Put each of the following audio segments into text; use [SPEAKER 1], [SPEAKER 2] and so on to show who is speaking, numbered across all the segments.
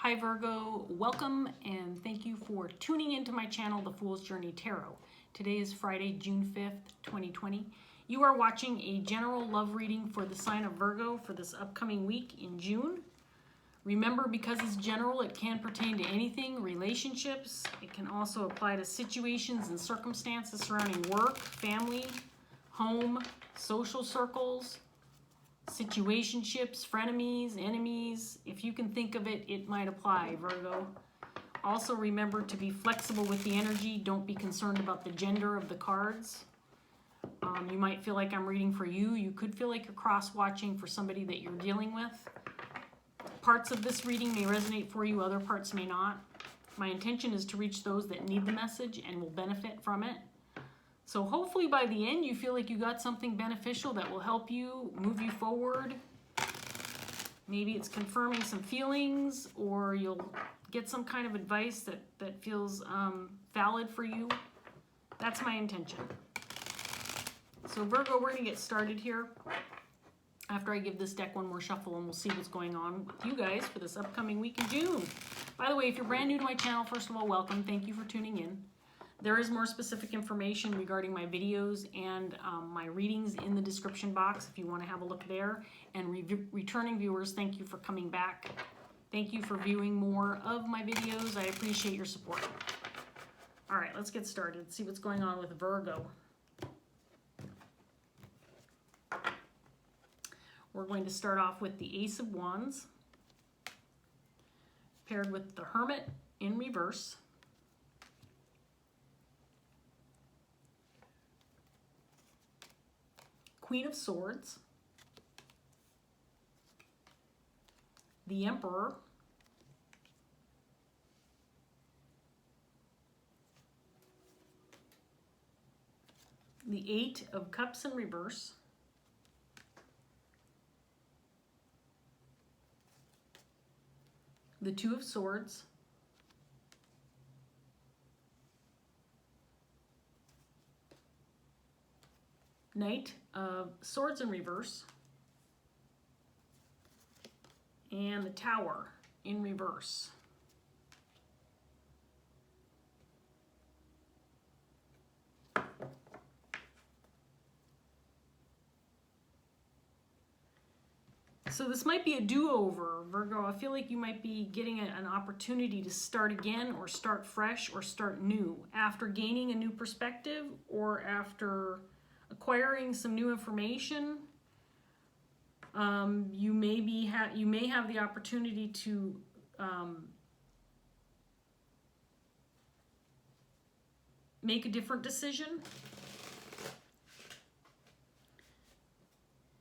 [SPEAKER 1] Hi Virgo, welcome and thank you for tuning into my channel, The Fool's Journey Tarot. Today is Friday, June 5th, 2020. You are watching a general love reading for the sign of Virgo for this upcoming week in June. Remember, because it's general, it can pertain to anything, relationships. It can also apply to situations and circumstances surrounding work, family, home, social circles, situationships, frenemies, enemies. If you can think of it, it might apply, Virgo. Also remember to be flexible with the energy. Don't be concerned about the gender of the cards. You might feel like I'm reading for you. You could feel like you're cross-watching for somebody that you're dealing with. Parts of this reading may resonate for you, other parts may not. My intention is to reach those that need the message and will benefit from it. So hopefully by the end you feel like you got something beneficial that will help you, move you forward. Maybe it's confirming some feelings, or you'll get some kind of advice that feels valid for you. That's my intention. So Virgo, we're going to get started here after I give this deck one more shuffle, and we'll see what's going on with you guys for this upcoming week in June. By the way, if you're brand new to my channel, first of all, welcome. Thank you for tuning in. There is more specific information regarding my videos and my readings in the description box if you want to have a look there. And returning viewers, thank you for coming back. Thank you for viewing more of my videos. I appreciate your support. All right, let's get started. See what's going on with Virgo. We're going to start off with the Ace of Wands, paired with the Hermit in reverse, Queen of Swords, the Emperor, the Eight of Cups in reverse, the Two of Swords, Knight of Swords in reverse, and the Tower in reverse. So this might be a do-over, Virgo. I feel like you might be getting an opportunity to start again, or start fresh, or start new after gaining a new perspective, or after acquiring some new information. You may have the opportunity to make a different decision.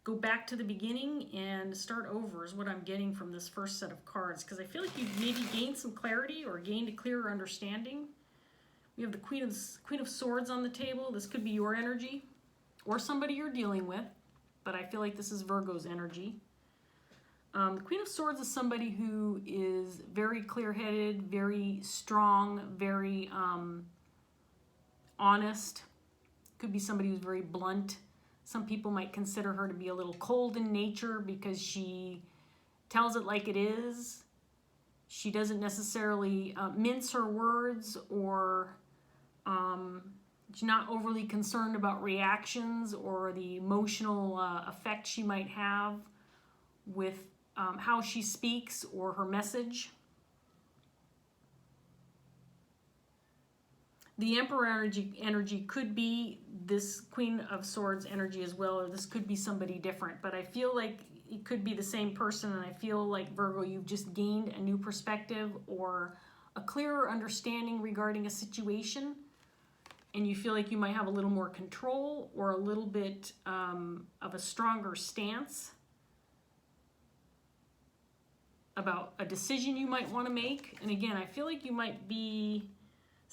[SPEAKER 1] Go back to the beginning and start over is what I'm getting from this first set of cards, because I feel like you've maybe gained some clarity or gained a clearer understanding. We have the Queen of Swords on the table. This could be your energy or somebody you're dealing with, but I feel like this is Virgo's energy. The Queen of Swords is somebody who is very clear-headed, very strong, very honest. Could be somebody who's very blunt. Some people might consider her to be a little cold in nature because she tells it like it is. She doesn't necessarily mince her words, or she's not overly concerned about reactions or the emotional effect she might have with how she speaks or her message. The Emperor energy could be this Queen of Swords energy as well, or this could be somebody different. But I feel like it could be the same person, and I feel like, Virgo, you've just gained a new perspective or a clearer understanding regarding a situation, and you feel like you might have a little more control or a little bit of a stronger stance about a decision you might want to make. And again, I feel like you might be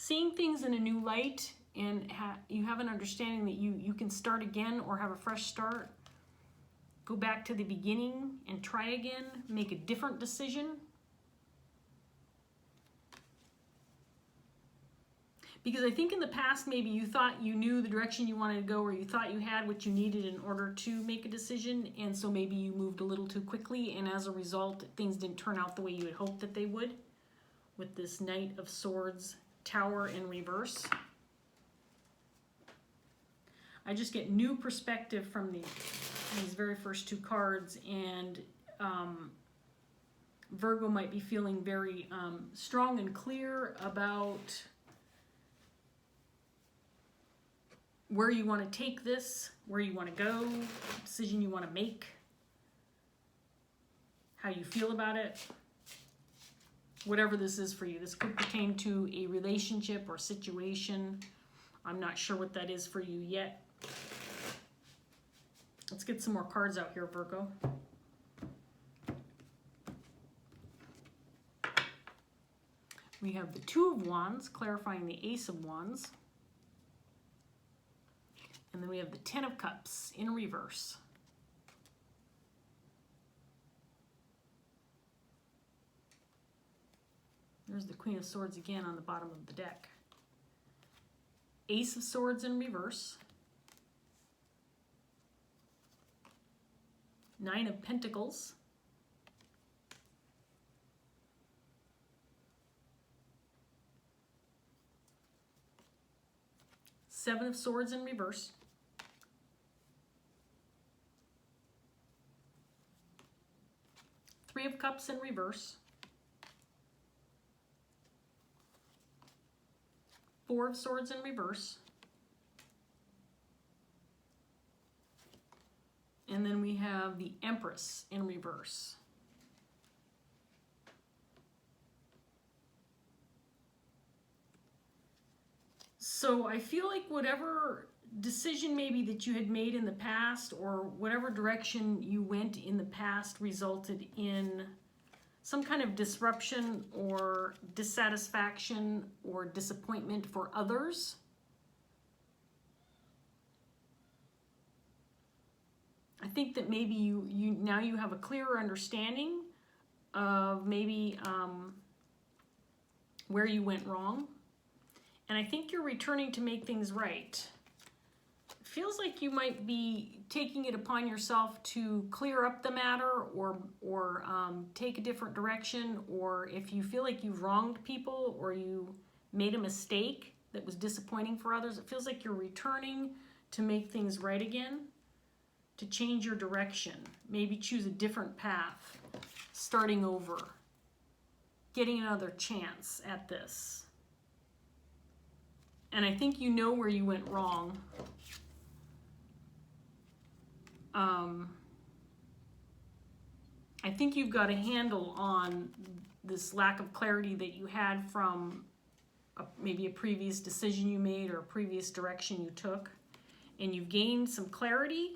[SPEAKER 1] seeing things in a new light, and you have an understanding that you can start again or have a fresh start. Go back to the beginning and try again, make a different decision. Because I think in the past, maybe you thought you knew the direction you wanted to go, or you thought you had what you needed in order to make a decision, and so maybe you moved a little too quickly, and as a result, things didn't turn out the way you had hoped that they would, with this Knight of Swords, Tower in reverse. I just get new perspective from these very first two cards, and Virgo might be feeling very strong and clear about where you want to take this, where you want to go, decision you want to make, how you feel about it, whatever this is for you. This could pertain to a relationship or situation. I'm not sure what that is for you yet. Let's get some more cards out here, Virgo. We have the Two of Wands, clarifying the Ace of Wands. And then we have the Ten of Cups in reverse. There's the Queen of Swords again on the bottom of the deck. Ace of Swords in reverse. Nine of Pentacles. Seven of Swords in reverse. Three of Cups in reverse. Four of Swords in reverse. And then we have the Empress in reverse. So I feel like whatever decision maybe that you had made in the past, or whatever direction you went in the past, resulted in some kind of disruption or dissatisfaction or disappointment for others. I think that maybe you now you have a clearer understanding of maybe where you went wrong. And I think you're returning to make things right. It feels like you might be taking it upon yourself to clear up the matter, or take a different direction, or if you feel like you've wronged people or you made a mistake that was disappointing for others, it feels like you're returning to make things right again, to change your direction, maybe choose a different path, starting over, getting another chance at this. And I think you know where you went wrong. I think you've got a handle on this lack of clarity that you had from maybe a previous decision you made or a previous direction you took. And you've gained some clarity,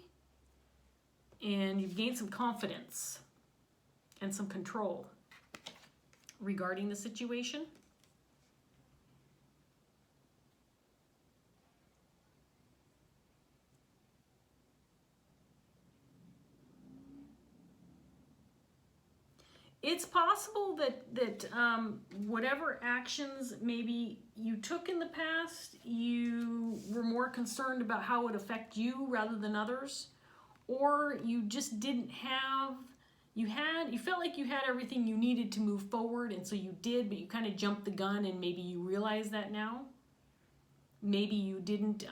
[SPEAKER 1] and you've gained some confidence and some control regarding the situation. It's possible that whatever actions maybe you took in the past, you were more concerned about how it would affect you rather than others, or you just didn't have, you felt like you had everything you needed to move forward, and so you did, but you kind of jumped the gun, and maybe you realize that now. Maybe you didn't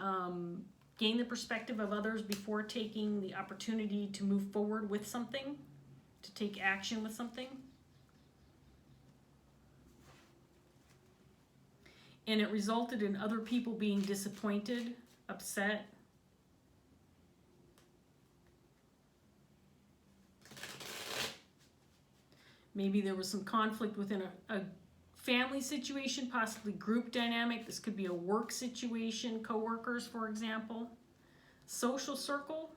[SPEAKER 1] gain the perspective of others before taking the opportunity to move forward with something, to take action with something. And it resulted in other people being disappointed, upset. Maybe there was some conflict within a family situation, possibly group dynamic. This could be a work situation, coworkers, for example. Social circle.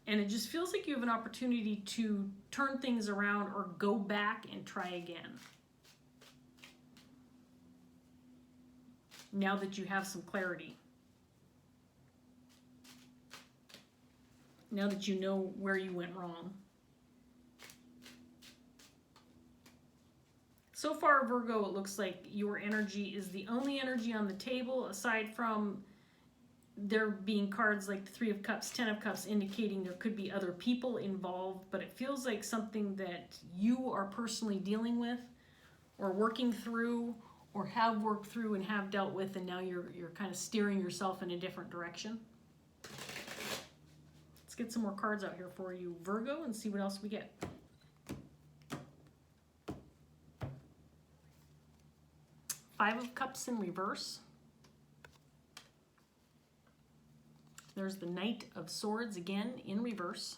[SPEAKER 1] And it just feels like you have an opportunity to turn things around or go back and try again. Now that you have some clarity. Now that you know where you went wrong. So far, Virgo, it looks like your energy is the only energy on the table, aside from there being cards like the Three of Cups, Ten of Cups, indicating there could be other people involved, but it feels like something that you are personally dealing with or working through or have worked through and have dealt with, and now you're kind of steering yourself in a different direction. Let's get some more cards out here for you, Virgo, and see what else we get. Five of Cups in reverse. There's the Knight of Swords again in reverse.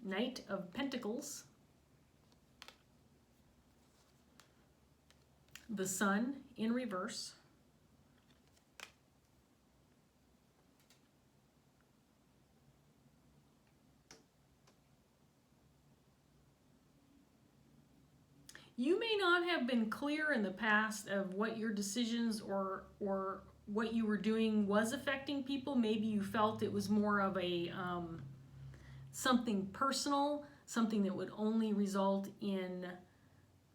[SPEAKER 1] Knight of Pentacles. The Sun in reverse. You may not have been clear in the past of what your decisions or what you were doing was affecting people. Maybe you felt it was more of a something personal, something that would only result in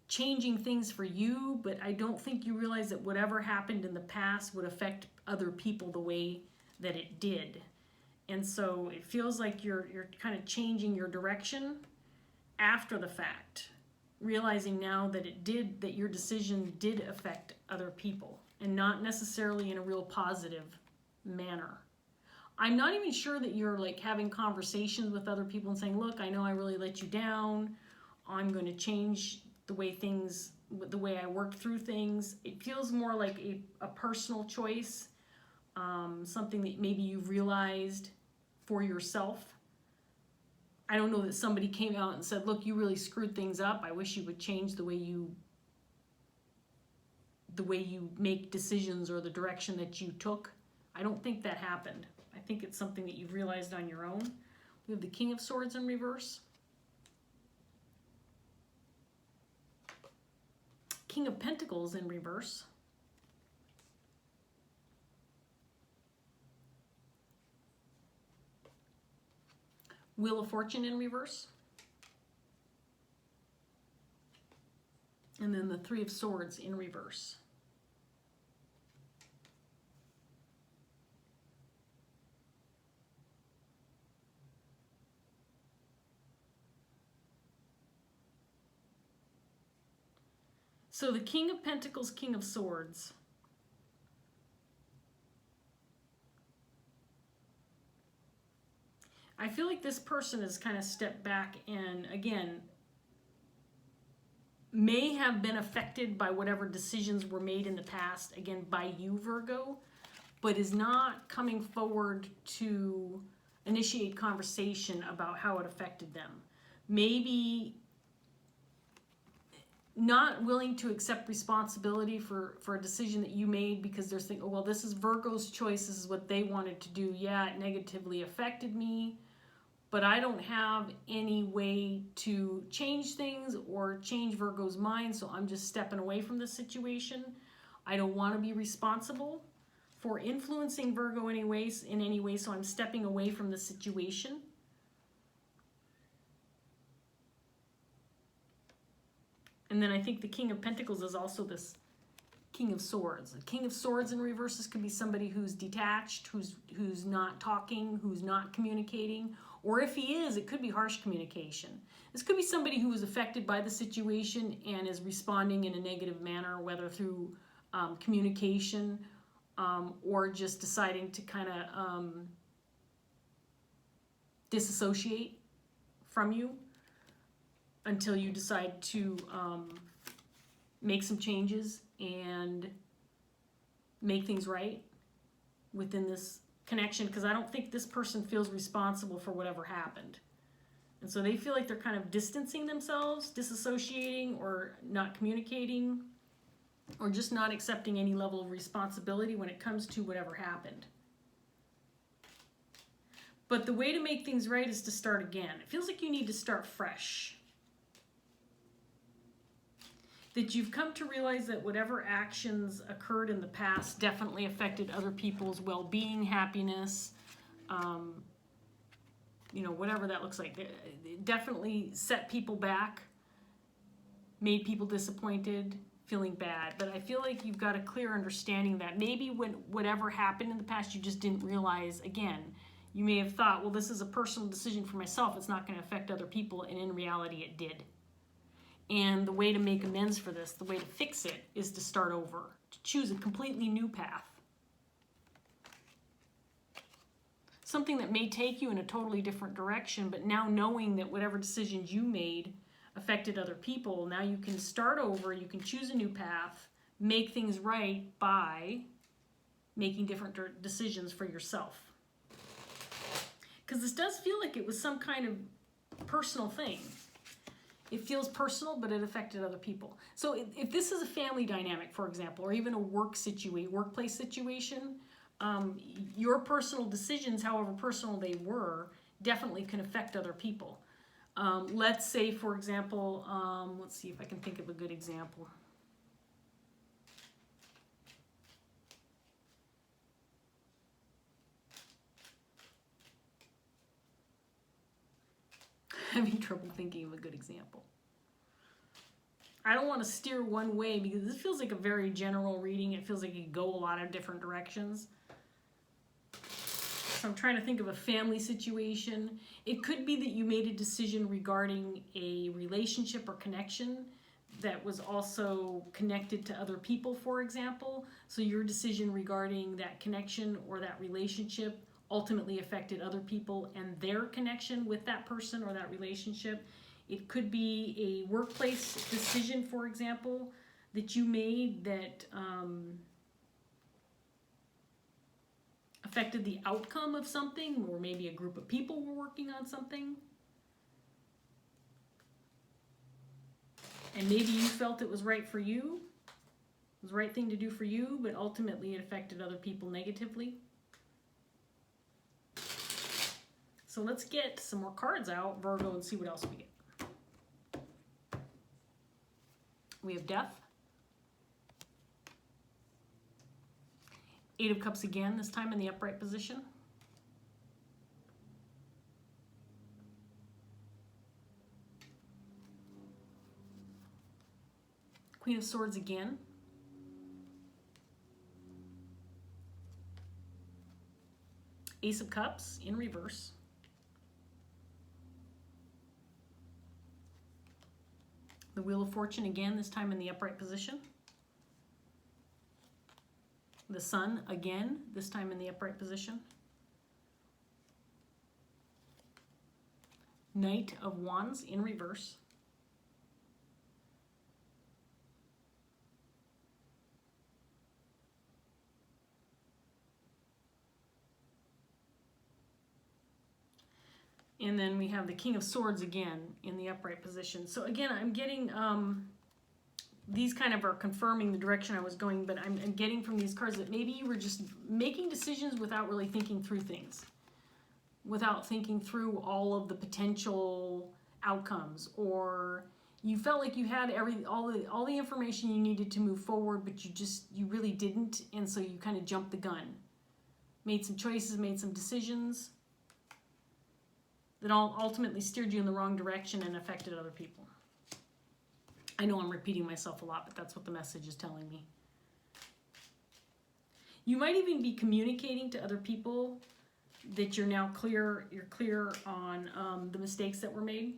[SPEAKER 1] changing things for you, but I don't think you realize that whatever happened in the past would affect other people the way that it did. And so it feels like you're kind of changing your direction after the fact, realizing now that that your decision did affect other people, and not necessarily in a real positive manner. I'm not even sure that you're like having conversations with other people and saying, look, I know I really let you down. I'm going to change the way I work through things. It feels more like a personal choice, something that maybe you've realized for yourself. I don't know that somebody came out and said, look, you really screwed things up. I wish you would change the way you make decisions or the direction that you took. I don't think that happened. I think it's something that you've realized on your own. We have the King of Swords in reverse. King of Pentacles in reverse. Wheel of Fortune in reverse. And then the Three of Swords in reverse. So the King of Pentacles, King of Swords. I feel like this person has kind of stepped back and, again, may have been affected by whatever decisions were made in the past, again, by you, Virgo, but is not coming forward to initiate conversation about how it affected them. Maybe not willing to accept responsibility for a decision that you made because they're thinking, oh, well, this is Virgo's choice. This is what they wanted to do. Yeah, it negatively affected me, but I don't have any way to change things or change Virgo's mind, so I'm just stepping away from the situation. I don't want to be responsible for influencing Virgo in any way, so I'm stepping away from the situation. And then I think the King of Pentacles is also this King of Swords. The King of Swords in reverse could be somebody who's detached, who's not talking, who's not communicating. Or if he is, it could be harsh communication. This could be somebody who was affected by the situation and is responding in a negative manner, whether through communication or just deciding to kind of disassociate from you until you decide to make some changes and make things right within this connection, because I don't think this person feels responsible for whatever happened. And so they feel like they're kind of distancing themselves, disassociating, or not communicating, or just not accepting any level of responsibility when it comes to whatever happened. But the way to make things right is to start again. It feels like you need to start fresh. That you've come to realize that whatever actions occurred in the past definitely affected other people's well-being, happiness, you know, whatever that looks like. It definitely set people back, made people disappointed, feeling bad. But I feel like you've got a clear understanding that maybe when whatever happened in the past, you just didn't realize. Again, you may have thought, well, this is a personal decision for myself. It's not going to affect other people. And in reality, it did. And the way to make amends for this, the way to fix it, is to start over, to choose a completely new path. Something that may take you in a totally different direction, but now knowing that whatever decisions you made affected other people, now you can start over, you can choose a new path, make things right by making different decisions for yourself. Because this does feel like it was some kind of personal thing. It feels personal, but it affected other people. So if this is a family dynamic, for example, or even a workplace situation, your personal decisions, however personal they were, definitely can affect other people. Let's say, for example, let's see if I can think of a good example. I'm having trouble thinking of a good example. I don't want to steer one way because this feels like a very general reading. It feels like it could go a lot of different directions. So I'm trying to think of a family situation. It could be that you made a decision regarding a relationship or connection that was also connected to other people, for example. So your decision regarding that connection or that relationship ultimately affected other people and their connection with that person or that relationship. It could be a workplace decision, for example, that you made that affected the outcome of something, or maybe a group of people were working on something. And maybe you felt it was right for you, it was the right thing to do for you, but ultimately it affected other people negatively. So let's get some more cards out, Virgo, and see what else we get. We have Death. Eight of Cups again, this time in the upright position. Queen of Swords again. Ace of Cups in reverse. The Wheel of Fortune again, this time in the upright position. The Sun again, this time in the upright position. Knight of Wands in reverse. And then we have the King of Swords again in the upright position. So again, I'm getting, these kind of are confirming the direction I was going, but I'm getting from these cards that maybe you were just making decisions without really thinking through things, without thinking through all of the potential outcomes, or you felt like you had all the information you needed to move forward, but you really didn't, and so you kind of jumped the gun, made some choices, made some decisions that all ultimately steered you in the wrong direction and affected other people. I know I'm repeating myself a lot, but that's what the message is telling me. You might even be communicating to other people that you're now clear on the mistakes that were made.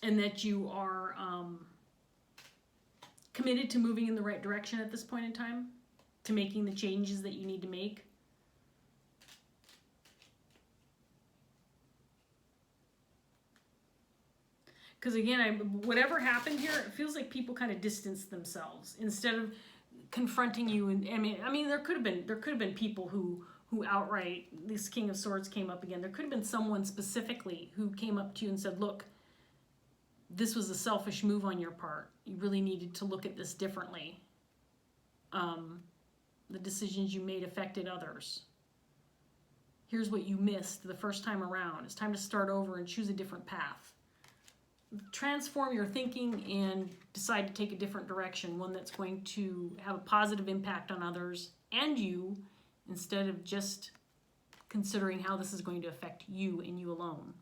[SPEAKER 1] And that you are committed to moving in the right direction at this point in time, to making the changes that you need to make. Because again, whatever happened here, it feels like people kind of distanced themselves instead of confronting you. And I mean, there could have been people who outright, this King of Swords came up again. There could have been someone specifically who came up to you and said, "Look, this was a selfish move on your part. You really needed to look at this differently. The decisions you made affected others. Here's what you missed the first time around. It's time to start over and choose a different path. Transform your thinking and decide to take a different direction, one that's going to have a positive impact on others and you, instead of just considering how this is going to affect you and you alone.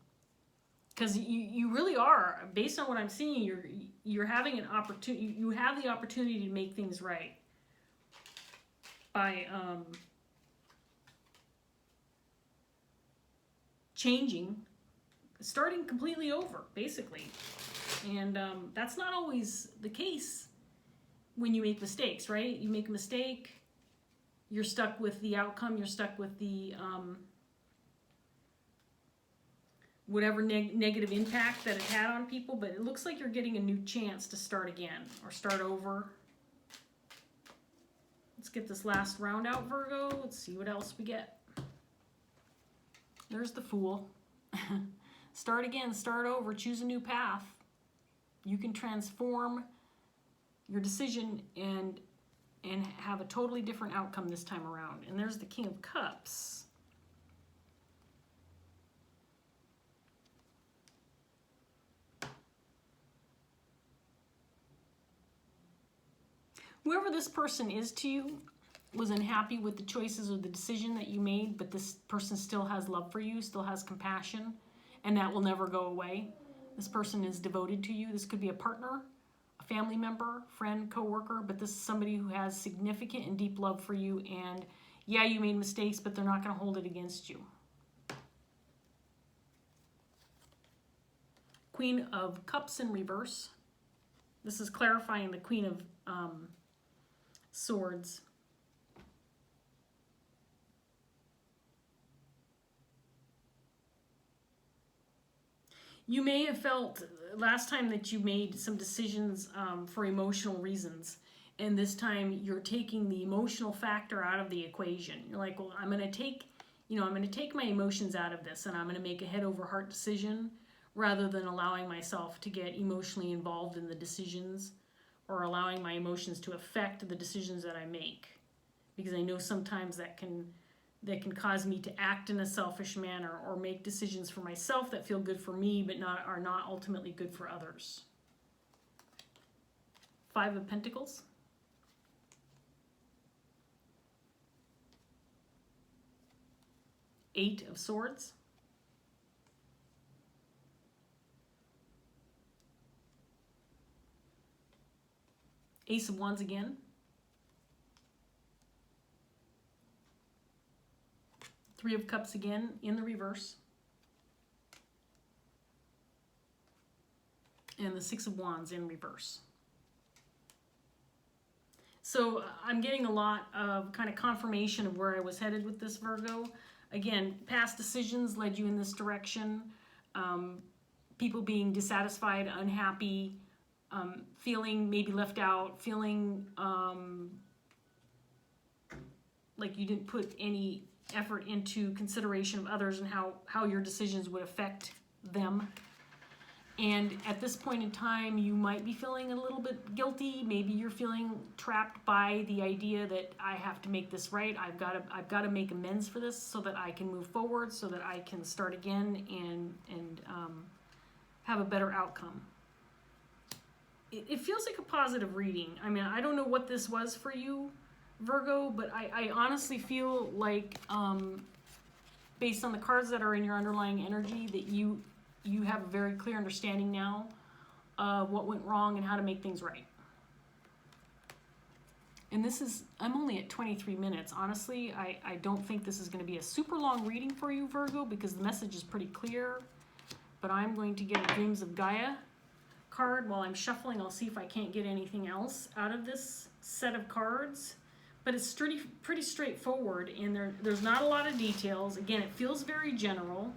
[SPEAKER 1] Because you really are, based on what I'm seeing, you're having an opportunity, you have the opportunity to make things right by changing, starting completely over, basically. And that's not always the case when you make mistakes, right? You make a mistake, you're stuck with the outcome, you're stuck with the whatever negative impact that it had on people, but it looks like you're getting a new chance to start again or start over. Let's get this last round out, Virgo. Let's see what else we get. There's the Fool. Start again, start over, choose a new path. You can transform your decision and have a totally different outcome this time around. And there's the King of Cups. Whoever this person is to you was unhappy with the choices or the decision that you made, but this person still has love for you, still has compassion, and that will never go away. This person is devoted to you. This could be a partner, a family member, friend, coworker, but this is somebody who has significant and deep love for you, and yeah, you made mistakes, but they're not going to hold it against you. Queen of Cups in reverse. This is clarifying the Queen of Swords. You may have felt last time that you made some decisions for emotional reasons, and this time you're taking the emotional factor out of the equation. You're like, well, I'm going to take my emotions out of this, and I'm going to make a head over heart decision rather than allowing myself to get emotionally involved in the decisions or allowing my emotions to affect the decisions that I make, because I know sometimes that can cause me to act in a selfish manner or make decisions for myself that feel good for me but are not ultimately good for others. Five of Pentacles. Eight of Swords. Ace of Wands again. Three of Cups again in the reverse. And the Six of Wands in reverse. So I'm getting a lot of kind of confirmation of where I was headed with this, Virgo. Again, past decisions led you in this direction. People being dissatisfied, unhappy, feeling maybe left out, feeling like you didn't put any effort into consideration of others and how your decisions would affect them. And at this point in time, you might be feeling a little bit guilty. Maybe you're feeling trapped by the idea that I have to make this right. I've got to make amends for this so that I can move forward, so that I can start again and have a better outcome. It feels like a positive reading. I mean, I don't know what this was for you, Virgo, but I honestly feel like, based on the cards that are in your underlying energy, that you have a very clear understanding now of what went wrong and how to make things right. And I'm only at 23 minutes. Honestly, I don't think this is going to be a super long reading for you, Virgo, because the message is pretty clear. But I'm going to get a Dreams of Gaia card while I'm shuffling. I'll see if I can't get anything else out of this set of cards. But it's pretty straightforward, and there's not a lot of details. Again, it feels very general,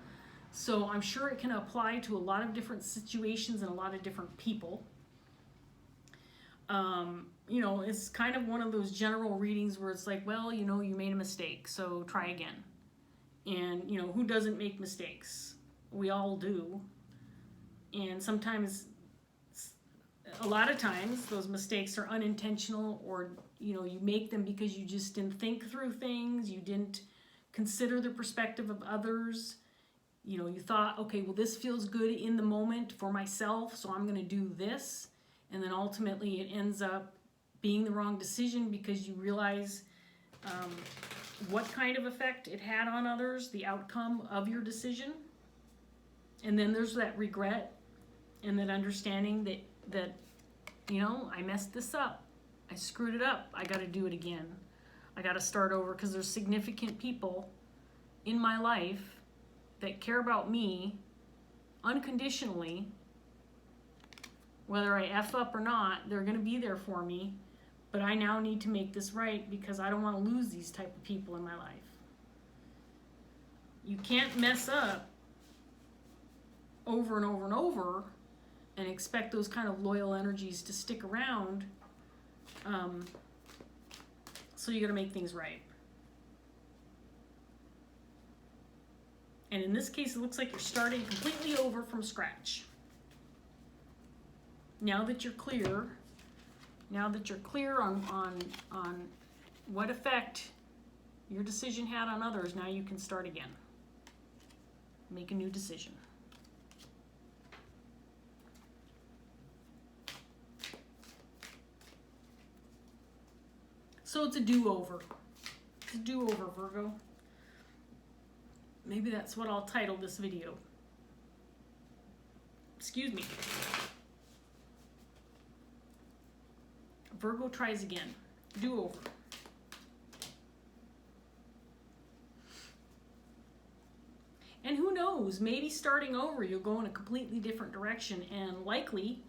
[SPEAKER 1] so I'm sure it can apply to a lot of different situations and a lot of different people. It's kind of one of those general readings where it's like, well, you made a mistake, so try again. And, who doesn't make mistakes? We all do. And sometimes, a lot of times, those mistakes are unintentional, or you make them because you just didn't think through things, you didn't consider the perspective of others. You thought, okay, well, this feels good in the moment for myself, so I'm going to do this. And then ultimately it ends up being the wrong decision because you realize what kind of effect it had on others, the outcome of your decision. And then there's that regret and that understanding that you know, I messed this up. I screwed it up. I got to do it again. I got to start over, because there's significant people in my life that care about me unconditionally. Whether I F up or not, they're going to be there for me. But I now need to make this right, because I don't want to lose these type of people in my life. You can't mess up over and over and over and expect those kind of loyal energies to stick around. So you got to make things right. And in this case, it looks like you're starting completely over from scratch. Now that you're clear on what effect your decision had on others, now you can start again. Make a new decision. So it's a do-over. It's a do-over, Virgo. Maybe that's what I'll title this video. Excuse me. Virgo tries again. Do-over. And who knows, maybe starting over, you'll go in a completely different direction, and likely,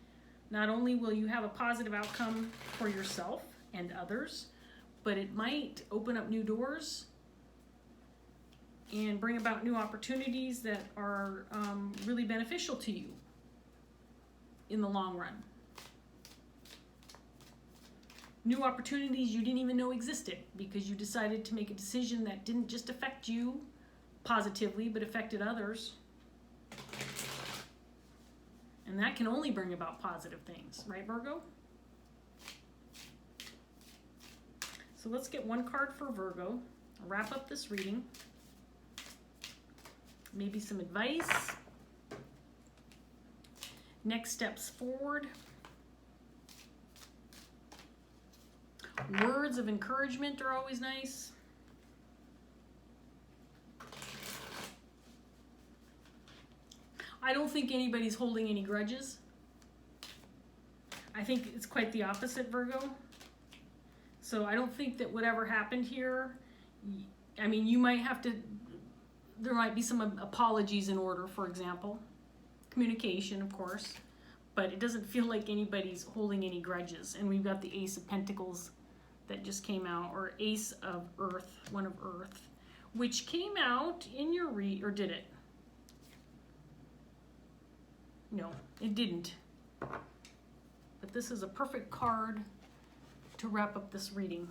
[SPEAKER 1] not only will you have a positive outcome for yourself and others, but it might open up new doors and bring about new opportunities that are really beneficial to you in the long run. New opportunities you didn't even know existed, because you decided to make a decision that didn't just affect you positively, but affected others. And that can only bring about positive things, right, Virgo? So let's get one card for Virgo. I'll wrap up this reading. Maybe some advice. Next steps forward. Words of encouragement are always nice. I don't think anybody's holding any grudges. I think it's quite the opposite, Virgo. So I don't think that whatever happened here, I mean, you might have to, there might be some apologies in order, for example. Communication, of course. But it doesn't feel like anybody's holding any grudges. And we've got the Ace of Pentacles that just came out, or Ace of Earth, one of Earth, which came out in your or did it? No, it didn't. But this is a perfect card to wrap up this reading.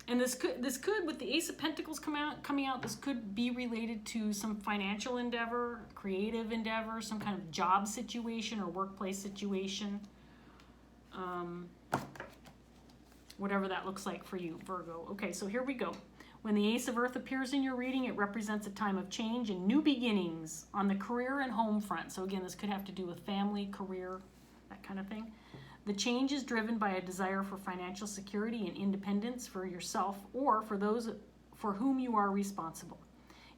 [SPEAKER 1] And this could with the Ace of Pentacles coming out, this could be related to some financial endeavor, creative endeavor, some kind of job situation or workplace situation. Whatever that looks like for you, Virgo. Okay, so here we go. When the Ace of Earth appears in your reading, it represents a time of change and new beginnings on the career and home front. So again, this could have to do with family, career, that kind of thing. The change is driven by a desire for financial security and independence for yourself or for those for whom you are responsible.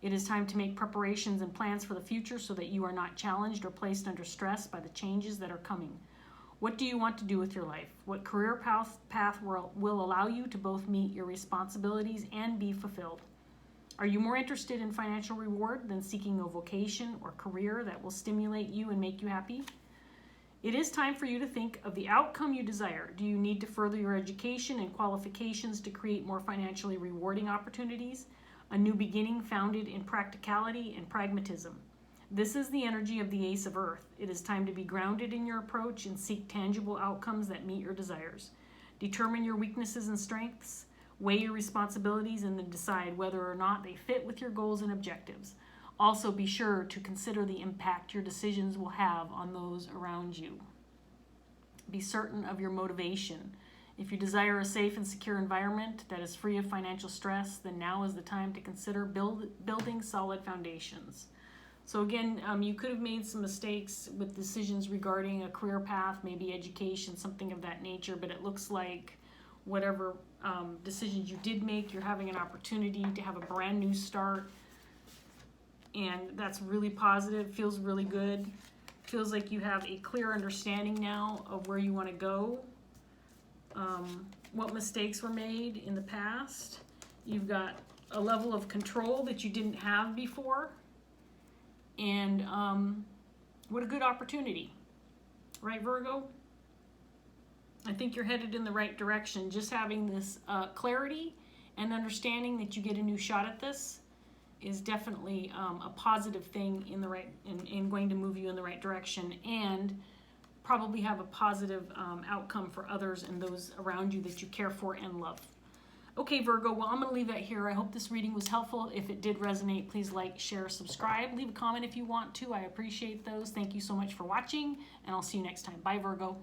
[SPEAKER 1] It is time to make preparations and plans for the future so that you are not challenged or placed under stress by the changes that are coming. What do you want to do with your life? What career path will allow you to both meet your responsibilities and be fulfilled? Are you more interested in financial reward than seeking a vocation or career that will stimulate you and make you happy? It is time for you to think of the outcome you desire. Do you need to further your education and qualifications to create more financially rewarding opportunities? A new beginning founded in practicality and pragmatism. This is the energy of the Ace of Earth. It is time to be grounded in your approach and seek tangible outcomes that meet your desires. Determine your weaknesses and strengths, weigh your responsibilities, and then decide whether or not they fit with your goals and objectives. Also, be sure to consider the impact your decisions will have on those around you. Be certain of your motivation. If you desire a safe and secure environment that is free of financial stress, then now is the time to consider building solid foundations. So again, you could have made some mistakes with decisions regarding a career path, maybe education, something of that nature, but it looks like whatever decisions you did make. You're having an opportunity to have a brand new start, and that's really positive. Feels really good. Feels like you have a clear understanding now of where you want to go, what mistakes were made in the past. You've got a level of control that you didn't have before, and what a good opportunity, right, Virgo? I think you're headed in the right direction. Just having this clarity and understanding that you get a new shot at this is definitely a positive thing in the right, in going to move you in the right direction, and probably have a positive outcome for others and those around you that you care for and love. Okay, Virgo, well, I'm going to leave that here. I hope this reading was helpful. If it did resonate, please like, share, subscribe. Leave a comment if you want to. I appreciate those. Thank you so much for watching, and I'll see you next time. Bye, Virgo.